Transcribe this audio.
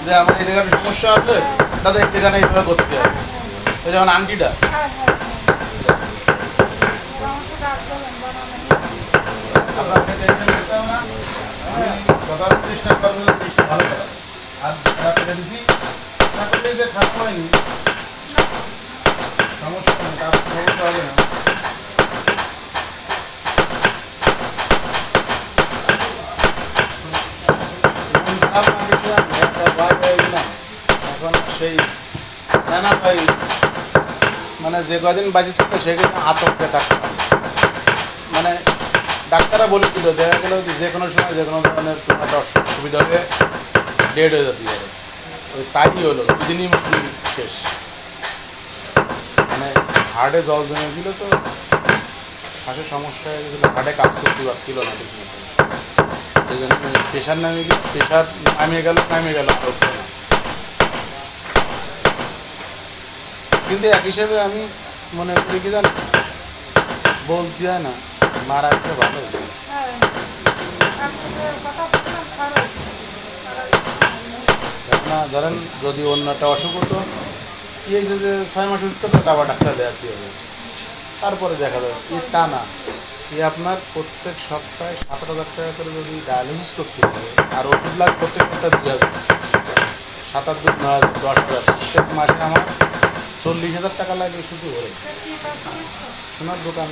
যে আমার এই জায়গায় সমস্যা আছে, তাদের এই জায়গায় এইভাবে করতে হবে। ওই যেমন আংটিটা আপনাকে টেনশন করতে হবে না, আমি কথা চেষ্টা করবো জিনিসটা ভালো করা। আর যারা কেটে দিছি না করলে যে খারাপ হয়নি সমস্যা নেই, তার সমস্যা হবে না। এখন সেই নানা ভাই মানে যে কদিন বাঁচিয়েছিল সেখানে আতঙ্কে থাকতে মানে ডাক্তাররা বলেছিল দেখা গেল যে কোনো সময় যে কোনো ধরনের কোনো একটা অসুখ সুবিধা হয়ে ডেড হয়ে যেতে পারে। ওই তাই হলো দুদিনই মধ্যে শেষ। মানে হার্টে জল জমে দিল তো শ্বাসের সমস্যা হয়ে গেছিলো, হার্টে কাজ করতে পারছিল না ঠিক মতো। সেই জন্য প্রেশার নামে গেল, প্রেশার নামিয়ে গেল আর উঠলো না। কিন্তু এক হিসেবে আমি মনে করি কি জানি বলতে হয় না মারা একটা ভালো না। ধরেন যদি অন্য একটা অসুখ হতো কি হয়েছে যে 6 মাস উঠতে তো আবার ডাক্তার দেখাতে হবে, তারপরে দেখা যাবে তা না। আপনার প্রত্যেক সপ্তাহে 17,000 টাকা করে যদি ডায়ালিসিস করতে হবে আর ওষুধ লাগবে প্রত্যেক সপ্তাহে 2,000, 7 আর 2 9,000, 10,000। প্রত্যেক মাসে আমার 40,000 টাকা লাগে শুধু সোনার দোকান।